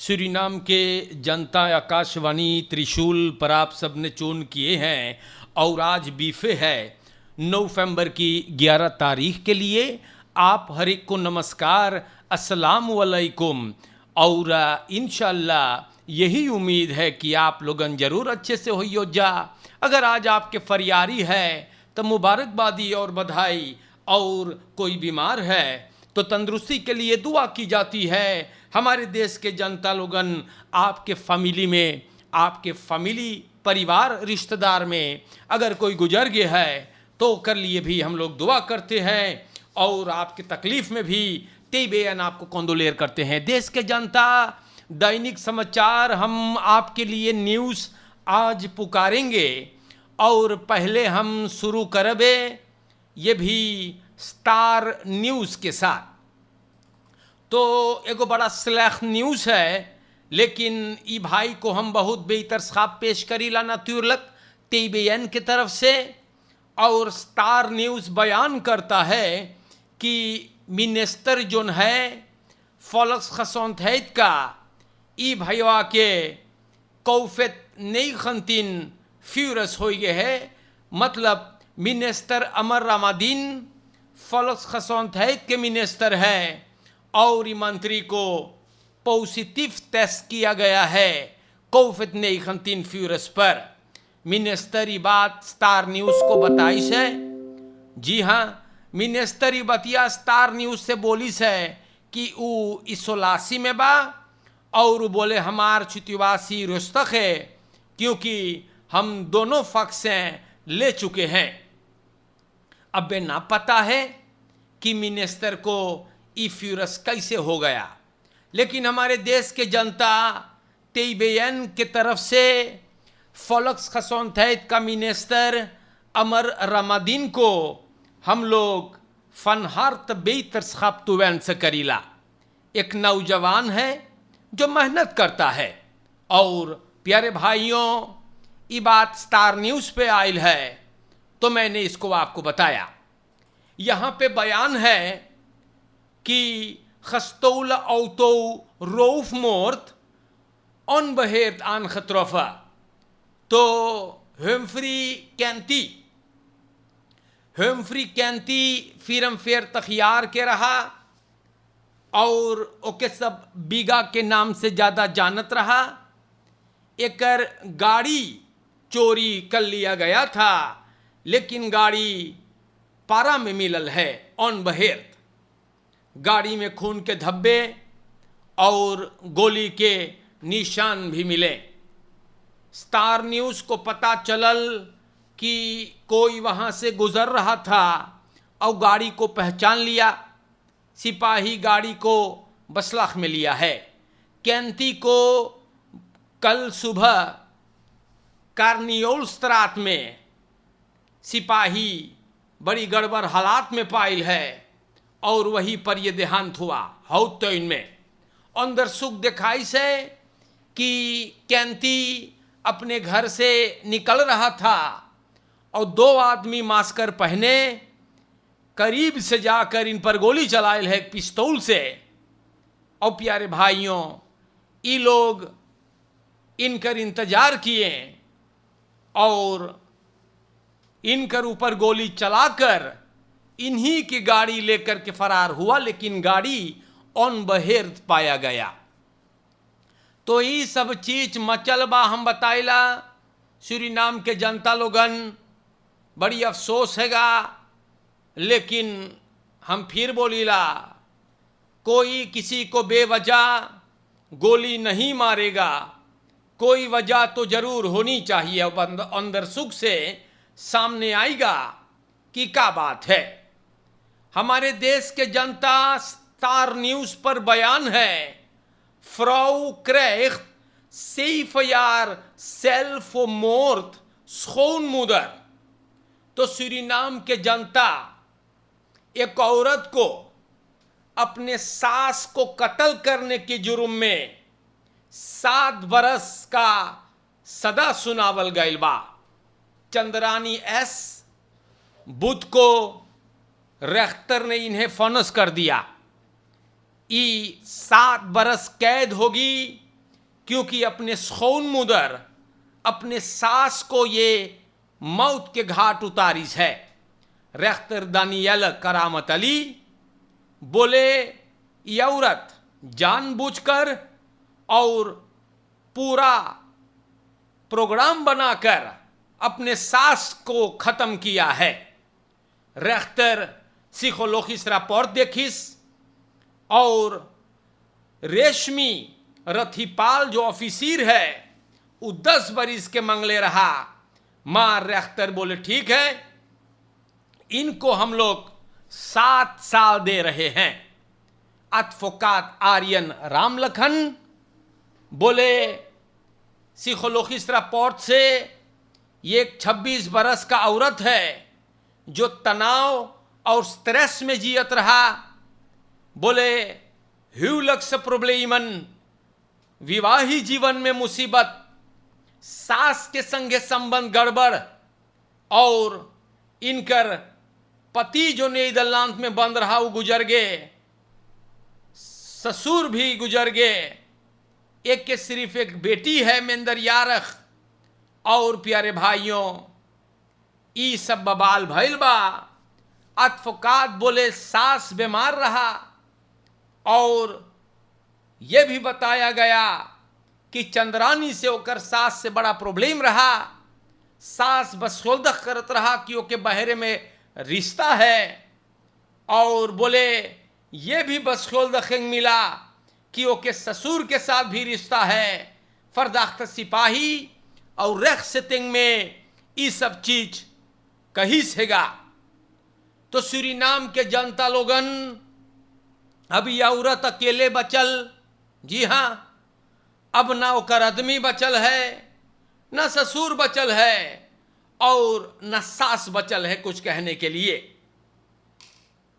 Suriname के जनता आकाशवाणी त्रिशूल पर आप सब ने चुन किए हैं और आज बीफे है 9 नवंबर की 11 तारीख के लिए। आप हर एक को नमस्कार, अस्सलाम वालेकुम। और इंशाल्लाह यही उम्मीद है कि आप लोगन ज़रूर अच्छे से हो जा। अगर आज आपके फरियारी है तो मुबारकबादी और बधाई, और कोई बीमार है तो तंदुरुस्ती के लिए दुआ की जाती है। हमारे देश के जनता लोगन आपके फैमिली में, आपके फैमिली परिवार रिश्तेदार में अगर कोई गुजर गया है तो कर लिए भी हम लोग दुआ करते हैं, और आपकी तकलीफ़ में भी ते बेअन आपको कंडोलेर करते हैं। देश के जनता, दैनिक समाचार हम आपके लिए न्यूज़ आज पुकारेंगे, और पहले हम शुरू करबे ये भी स्टार न्यूज़ के साथ। तो एगो बड़ा स्लैख न्यूज़ है, लेकिन ई भाई को हम बहुत बेहतर साफ पेश करीला नतुरलक TBN की तरफ से। और स्टार न्यूज़ बयान करता है कि मिनिस्टर जोन है फॉलक्स खसौंथैत का ई भैया के कौफत नई खंतिन फ्यूरस हो गए है। मतलब मिनिस्टर अमर रामादीन फॉलक्स खसौंथैत के मिनिस्टर है और ई मंत्री को पॉजिटिव टेस्ट किया गया है कौफत नई खंतिन फ्यूरस पर। मिनिस्टर ई बात स्टार न्यूज़ को बताइश है। जी हाँ, मिनिस्टर ई बतिया स्टार न्यूज़ से बोलिस है कि वो इसोलासी में बा, और बोले हमार छुतिवासी रुस्तक है क्योंकि हम दोनों वैक्सीन ले चुके हैं। अब ना पता है कि मिनिस्टर को ई फ्यूरस कैसे हो गया, लेकिन हमारे देश के जनता TBN के तरफ से फॉलक्स खसौंथैत का मिनिस्टर अमर रामादीन को हम लोग फनहार्त बेहतर खापतुवैन से करीला। एक नौजवान है जो मेहनत करता है, और प्यारे भाइयों ये बात स्टार न्यूज़ पे आयल है तो मैंने इसको आपको बताया। यहाँ पे बयान है कि खस्तौल औतो रोफ मोर्त ऑन बहेर्त आन खतरफा। तो हम्फ्री कैंती फिल्म फेयर तखियार के रहा, और ओके सब बीगा के नाम से ज़्यादा जानत रहा। एकर गाड़ी चोरी कर लिया गया था, लेकिन गाड़ी पारा में मिलल है ऑन बहेर्त। गाड़ी में खून के धब्बे और गोली के निशान भी मिले। स्टार न्यूज़ को पता चलल कि कोई वहाँ से गुजर रहा था और गाड़ी को पहचान लिया। सिपाही गाड़ी को बसलाख में लिया है। कैंती को कल सुबह कार्नियोल स्त्रात में सिपाही बड़ी गड़बड़ हालात में पायल है, और वहीं पर यह देहांत हुआ हौतैन में। अंदर सुख दिखाई से कि कैंती अपने घर से निकल रहा था और 2 आदमी मास्कर पहने करीब से जाकर इन पर गोली चलायल है पिस्तौल से। और प्यारे भाइयों, ये लोग इनकर इंतजार किए और इनकर ऊपर गोली चलाकर इन्हीं की गाड़ी लेकर के फरार हुआ, लेकिन गाड़ी ऑन बहेर्त पाया गया। तो ये सब चीज मचल बा हम बताइला। सूरीनाम के जनता लोगन बड़ी अफसोस हैगा, लेकिन हम फिर बोलीला, कोई किसी को बेवजह गोली नहीं मारेगा। कोई वजह तो जरूर होनी चाहिए। अब अंदर सुख से सामने आएगा कि क्या बात है। हमारे देश के जनता स्टार न्यूज़ पर बयान है, फ्राउ क्रेख्ट सेफयार सेल्फ मोर्थ schoonmoeder। तो सूरीनाम के जनता एक औरत को अपने सास को कत्ल करने के जुर्म में 7 बरस का सदा सुनावल गइल बा। चंद्रानी S बुध को रेख्तर ने इन्हें फनस कर दिया। 7 बरस कैद होगी क्योंकि अपने schoonmoeder, अपने सास को ये मौत के घाट उतारिस है। रेख्तर दानियल करामत अली बोले ये औरत जानबूझकर और पूरा प्रोग्राम बनाकर अपने सास को खत्म किया है। रेख्तर सिखोलोखिस रापोर्ट देखिस और रेशमी रथिपाल जो ऑफिसर है वो 10 बरिस के मंगले रहा। मां रेख्तर बोले ठीक है, इनको हम लोग 7 साल दे रहे हैं। एडवोकेट आर्यन रामलखन बोले सिखोलोखिस रापोर्ट से ये एक 26 बरस का औरत है जो तनाव और स्ट्रेस में जियत रहा। बोले ह्यूलक्स प्रॉब्लमन, विवाही जीवन में मुसीबत, सास के संगे संबंध गड़बड़ और इनकर पति जो नीदरलैंड में बंद रहा वो गुजर गए, ससुर भी गुजर गए, एक के सिर्फ एक बेटी है मेंदर यारख। और प्यारे भाइयों ई सब बबाल भइल बा। एडवोकेट बोले सास बीमार रहा और यह भी बताया गया कि चंद्रानी से होकर सास से बड़ा प्रॉब्लम रहा। सास बसोल्दख करत रहा कि ओके बहरे में रिश्ता है और बोले ये भी बसोल्दख मिला कि ओके ससुर के साथ भी रिश्ता है। फरदाख्त सिपाही और रेख सेटिंग में ये सब चीज कही सेगा। तो सूरीनाम के जनता लोगन अब यह औरत अकेले बचल। जी हाँ, अब ना ओकर आदमी बचल है, ना ससुर बचल है और न सास बचल है कुछ कहने के लिए।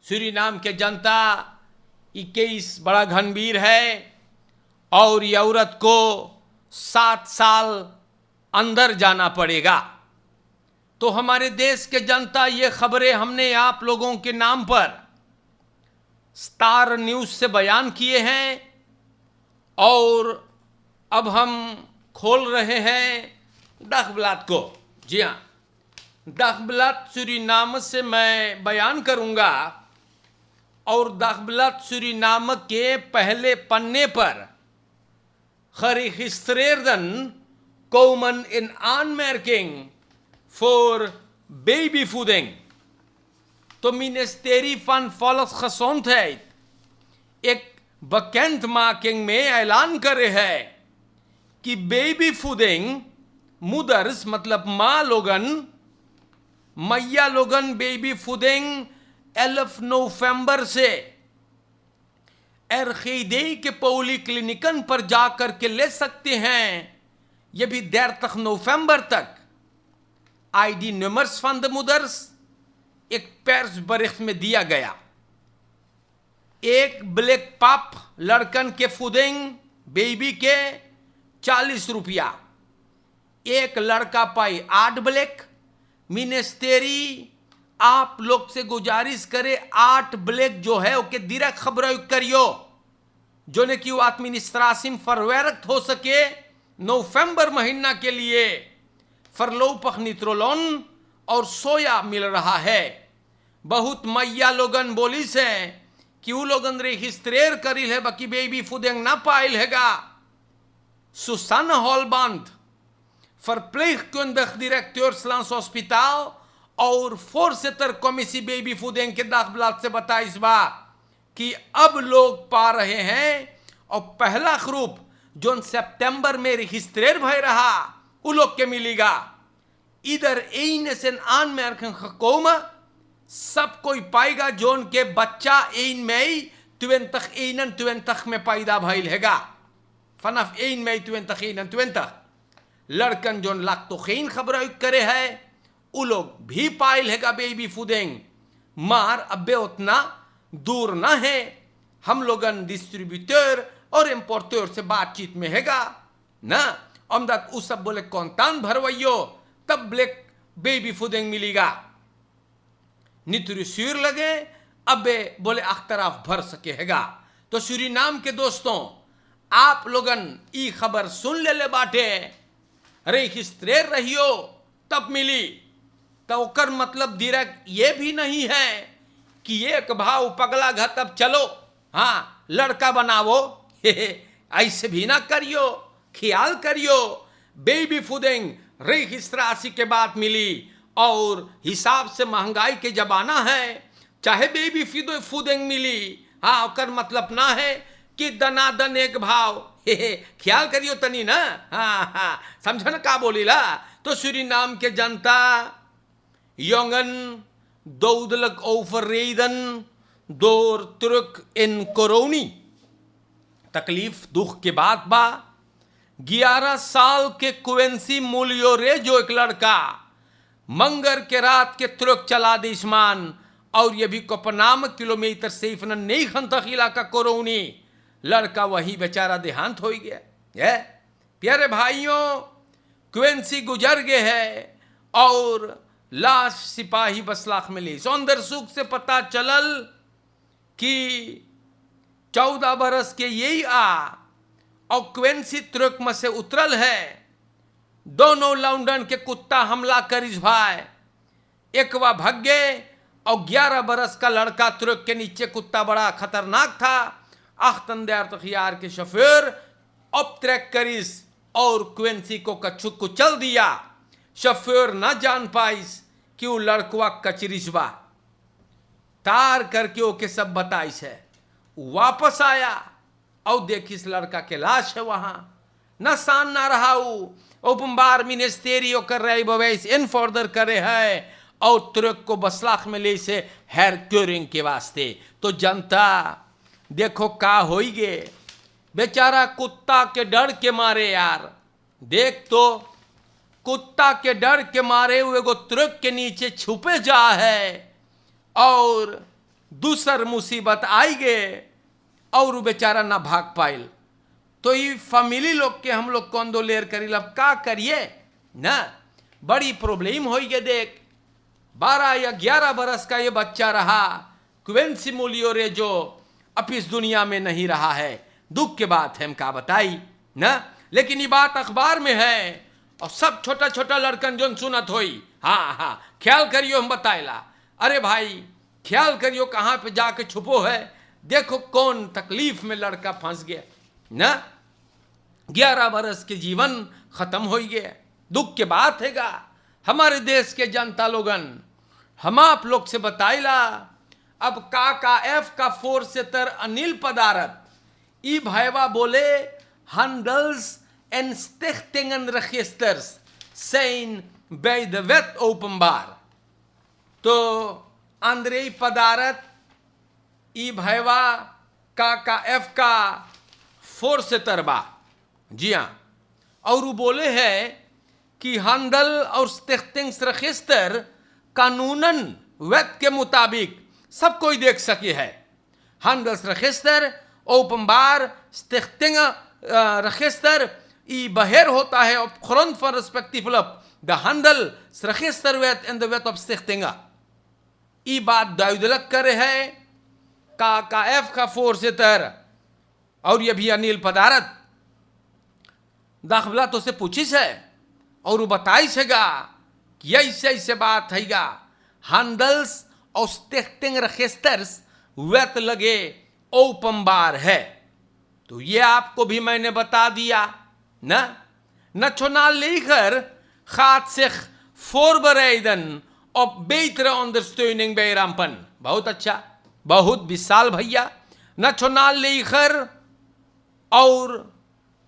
सूरीनाम के जनता 21 बड़ा घनवीर है और यह औरत को 7 साल अंदर जाना पड़ेगा। तो हमारे देश के जनता ये खबरें हमने आप लोगों के नाम पर स्टार न्यूज से बयान किए हैं और अब हम खोल रहे हैं दखबलात को। जी हाँ, दखबलात सूरीनाम से मैं बयान करूंगा और दखबलात सूरीनाम के पहले पन्ने पर geregistreerden komen in aanmerking voor babyvoeding. तो ministerie van Volksgezondheid एक bekendmaking में ऐलान करे है कि बेबी फूडिंग मुदर्स मतलब माँ लोगन, मैया लोगन बेबी फूडिंग 11 नवंबर से एरखीदे के पौली क्लिनिकन पर जाकर के ले सकते हैं। यह भी 30 नवंबर तक ID numbers van de moeders एक persbericht में दिया गया। एक ब्लैक पाप लड़कन के फूडिंग बेबी के 40 रुपया, एक लड़का पाई 8 ब्लैक। मिनिस्टेरी आप लोग से गुजारिश करे 8 ब्लैक जो है ओके direct खबर करियो जो ने कि वो एडमिनिस्ट्रेशन फरवरक्त हो सके। नवंबर महीना के लिए फरलोपख नित्रोलोन और सोया मिल रहा है। बहुत मैया लोगन बोली से कि वो लोगन रजिस्ट्रेर करिल है बाकी बेबी फूडिंग ना पाइल हैगा। Susanne Holband, verpleegkundig directeur Slans Hospitaal और voorzitter commissie baby फूडिंग के दखबलात से बताइस बा कि अब लोग पा रहे हैं और पहला ग्रुप जो सितंबर में रजिस्ट्रेर भय रहा वो लोग के मिलेगा। इधर एन से आन में gekomen सब कोई पाएगा जोन के बच्चा एन मई 2021 में पैदा भइल हैगा। vanaf 1 mei 2021 लड़कन जोन लैक्टोजेन खबर करे है वो लोग भी पाइल हैगा बेबी फूडिंग। मार अबे उतना दूर ना है, हम लोगन डिस्ट्रीब्यूटर और इंपोर्टर से बातचीत में हैगा ना। अमदात उस सब बोले कौनतान भरवैयो तब ब्लैक बेबी फूडिंग मिलेगा। नितुरिश्यूर लगे अबे बोले अख्तराफ भर सके हैगा। तो सूरीनाम के दोस्तों आप लोगन ई खबर सुन ले बाटे, रजिस्ट्रेर रहियो तब मिली। तो ओकर मतलब डायरेक्ट ये भी नहीं है कि एक भाव पगला घर तब चलो हाँ लड़का बनावो ऐसे भी ना करियो, ख्याल करियो। बेबी फूडिंग रजिस्ट्रासी के बाद मिली और हिसाब से महंगाई के जमाना है, चाहे बेबी फूडिंग मिली, हाँ ओकर मतलब ना है कि दनादन एक भाव ख्याल करियो तनी ना, हाँ हाँ समझन का बोलीला। तो सूरीनाम के जनता jongen dodelijk overreden door druk in corona। तकलीफ दुख के बाद बा। 11 साल के क्वेंसी मूलियोरे जो एक लड़का मंगर के रात के तुरक चला दिशमान और ये भी कोपनाम किलोमीटर से इफन नहीं खंतक इलाका कोरोनी लड़का वही बेचारा देहांत हो गया है। प्यारे भाइयों क्वेंसी गुजर गए है और लाश सिपाही बसलाख मिली। सौंदर सुख से पता चलल कि 14 बरस के यही और क्वेंसी तुरक में से उतरल है। दोनों लंदन के कुत्ता हमला कर इस भाई एक वा भाग गए और 11 बरस का लड़का तुरक के नीचे कुत्ता बड़ा खतरनाक था। अख्तंदार तखियार के शफेर अब ट्रैक करिस और क्वेंसी को कछु कुचल दिया। शफेर न जान पाइस कि वो लड़कवा कचरिसबा तार करके ओके सब बताइस है। वापस आया और देखिस लड़का के लाश है वहां न सान ना रहा। ओपम्बार मिनिस्टेरियो कर रहे बवैस इन फॉर्दर करे है और तुरक को बसलाख में ले से हेयर क्योरिंग के वास्ते। तो जनता देखो का होई गे बेचारा कुत्ता के डर के मारे यार। देख तो कुत्ता के डर के मारे हुए को तुरक के नीचे छुपे जा है और दूसर मुसीबत आई गे और बेचारा ना भाग पाइल। तो ये फैमिली लोग के हम लोग कौन दो लेर करी लब का करिए ना बड़ी प्रॉब्लम हो गए। देख 12 या 11 बरस का ये बच्चा रहा क्वेंसी मूलियोरे जो अब इस दुनिया में नहीं रहा है। दुख के बात है हम का बताई ना, लेकिन ये बात अखबार में है और सब छोटा छोटा लड़कन जो सुनत होई। हाँ हाँ ख्याल करियो हम बताएला। अरे भाई ख्याल करियो कहाँ पे जाके छुपो है। देखो कौन तकलीफ में लड़का फंस गया ना। 11 बरस के जीवन खत्म हो गया। दुख के बात हैगा हमारे देश के जनता लोगन। हम आप लोग से बताइला अब का एफ का 4 से तर अनिल पदार्थ ई भाईवा बोले handels en stichtingen registers zijn bij de wet openbaar। तो अंद्रे पदार्थ ई भाईवा का एफ का 4 से तरबा जी हाँ। और वो बोले है कि handel और stichtings register कानूनन वैध के मुताबिक सब कोई देख सके है। handels register openbaar stichting register i beheer होता है op grond van respectievelijk de handelsregisterwet en de wet op stichtingen। ई बात दुidelijk करे है KKF का voorzitter और ये भी अनिल पदार्थ दाखिला तो से पूछिस है और वो बताइसेगा कि ऐसे ऐसे बात हैगा। handels और stichting registers वैध लगे ओपनबार है। तो ये आपको भी मैंने बता दिया ना। Nationaal gaat zich voorbereiden op betere ondersteuning bij rampen। बहुत अच्छा बहुत विशाल भैया। नेशनल लीगर और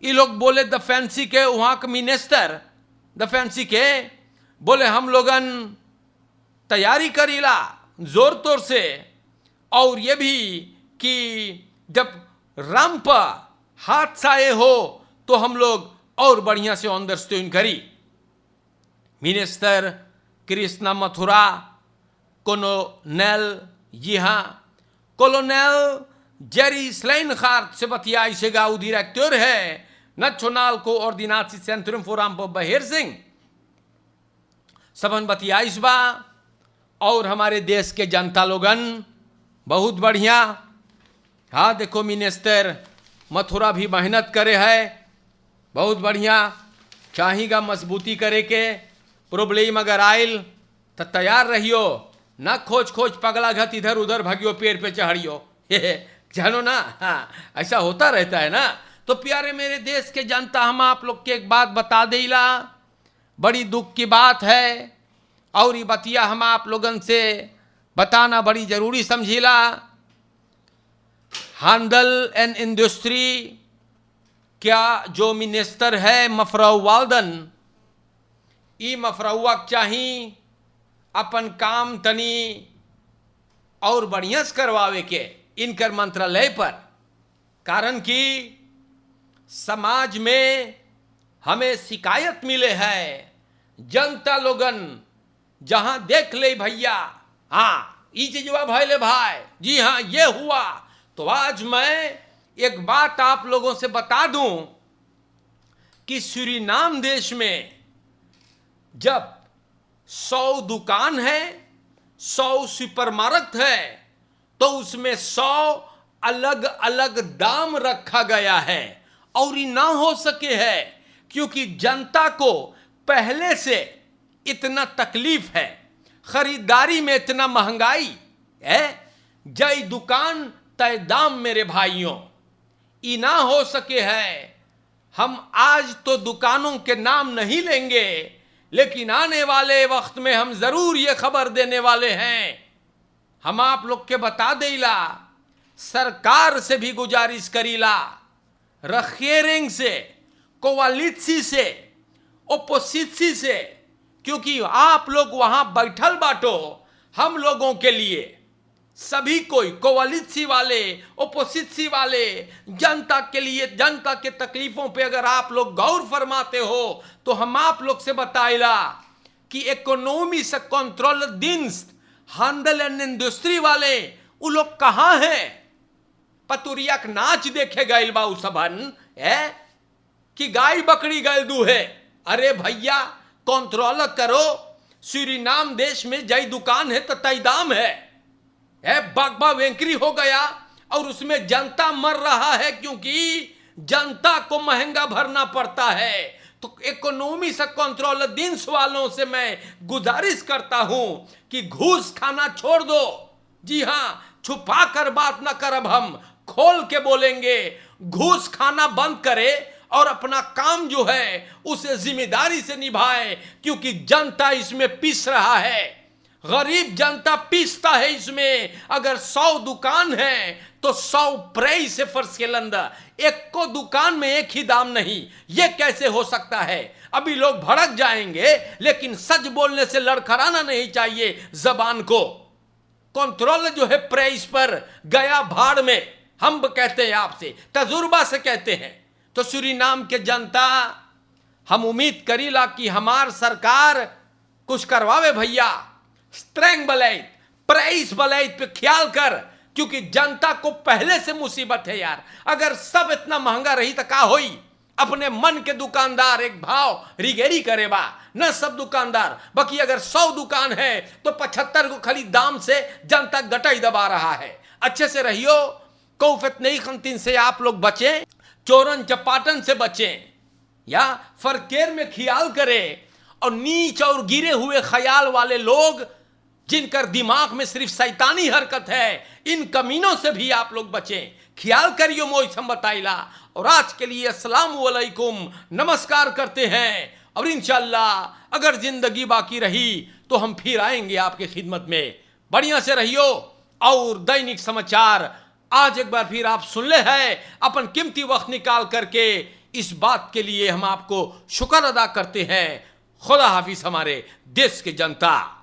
ये लोग बोले डिफेंसी के वहाँ के मिनिस्टर डिफेंसी के बोले हम लोगन तैयारी करीला जोर तोर से और ये भी कि जब रंप हादसाए हो तो हम लोग और बढ़िया से अंडरस्टैंड करी। मिनिस्टर कृष्णा मथुरा कोलोनेल जी हाँ कोलोनेल जेरी स्लाइनगार्ड से बतियाइसेगा। वो डायरेक्टर है national coordination Centrum for beheersing। सबन बतियाइसबा और हमारे देश के जनता लोगन बहुत बढ़िया। हाँ देखो मिनिस्टर मथुरा भी मेहनत करे है, बहुत बढ़िया, चाहिएगा मजबूती करे के, प्रॉब्लम अगर आयल तो तैयार रहियो, न खोज खोज पगला घत इधर उधर भगियो, पेड़ पे चढ़ियो, जानो ना। हाँ, ऐसा होता रहता है ना। तो प्यारे मेरे देश के जनता, हम आप लोग के एक बात बता देला, बड़ी दुख की बात है, और ये बतिया हम आप लोगन से बताना बड़ी जरूरी समझीला। हैंडल एंड इंडस्ट्री क्या जो मिनिस्टर है मफरऊ वाल्दन, ई मफरउआ चाही अपन काम तनी और बढ़िया से करवावे के इनकर मंत्रालय पर, कारण कि समाज में हमें शिकायत मिले है, जनता लोगन जहां देख ले भैया, हाँ ये चीजवा भैले भाई, जी हाँ ये हुआ। तो आज मैं एक बात आप लोगों से बता दूं कि सूरीनाम देश में जब 100 दुकान है, 100 सुपरमार्केट है, तो उसमें 100 अलग अलग दाम रखा गया है। और ये ना हो सके है क्योंकि जनता को पहले से इतना तकलीफ है, खरीदारी में इतना महंगाई है, जय दुकान तय दाम मेरे भाइयों, ये ना हो सके है। हम आज तो दुकानों के नाम नहीं लेंगे, लेकिन आने वाले वक्त में हम जरूर ये खबर देने वाले हैं। हम आप लोग के बता देला, सरकार से भी गुजारिश करीला, रखेरिंग से, कोवालित्सी से, ओपोसिट्सी से, क्योंकि आप लोग वहां बैठल बाटो, हम लोगों के लिए सभी कोई, कोवालित्सी वाले, ओपोसिट्सी वाले, जनता के लिए, जनता के तकलीफों पे अगर आप लोग गौर फरमाते हो, तो हम आप लोग से बताइला कि इकोनॉमी से कंट्रोल दिन्स हैंडल एंड इंडस्ट्री वाले वो लोग कहां हैं? पतुरिया के नाच देखे गए बा सबन है कि गाय बकरी गए दूहे। अरे भैया कंट्रोल करो, सूरीनाम देश में जय दुकान है तो तय दाम है, बागबा वेंकरी हो गया और उसमें जनता मर रहा है क्योंकि जनता को महंगा भरना पड़ता है। तो इकोनॉमी से कंट्रोल दिन्स वालों से मैं गुजारिश करता हूं कि घूस खाना छोड़ दो। जी हां, छुपा कर बात ना करब, हम खोल के बोलेंगे, घूस खाना बंद करे और अपना काम जो है उसे जिम्मेदारी से निभाए, क्योंकि जनता इसमें पीस रहा है, गरीब जनता पीसता है इसमें। अगर 100 दुकान है तो 100 प्राइस से फर्ज के लंदा, एक को दुकान में एक ही दाम नहीं, ये कैसे हो सकता है? अभी लोग भड़क जाएंगे, लेकिन सच बोलने से लड़खड़ाना नहीं चाहिए जबान को। कंट्रोल जो है प्राइस पर गया भाड़ में, हम कहते हैं आपसे, तजुर्बा से कहते हैं। तो सूरीनाम के जनता, हम उम्मीद करीला कि हमार सरकार कुछ करवावे भैया, स्ट्रेंग बलैत, प्राइस बलैत पे ख्याल कर, क्योंकि जनता को पहले से मुसीबत है यार। अगर सब इतना महंगा रही तो का होई? अपने मन के दुकानदार एक भाव रिगेरी करे बा, न सब दुकानदार। बाकी अगर 100 दुकान है तो 75 को खाली दाम से जनता गटाई दबा रहा है। अच्छे से रहियो, कौफत नहीं खंतीन से आप लोग बचें, चोरन चपाटन से बचें, या फरकेर में ख्याल करें, और नीच और गिरे हुए ख्याल वाले लोग जिनकर दिमाग में सिर्फ शैतानी हरकत है, इन कमीनों से भी आप लोग बचें। ख्याल करियो मोइसम बताइला। और आज के लिए अस्सलाम वालेकुम, नमस्कार करते हैं। और इंशाअल्लाह अगर जिंदगी बाकी रही तो हम फिर आएंगे आपके खिदमत में। बढ़िया से रहियो। और दैनिक समाचार आज एक बार फिर आप सुन ले हैं, अपन कीमती वक्त निकाल करके इस बात के लिए हम आपको शुक्र अदा करते हैं। खुदा हाफिज हमारे देश के जनता।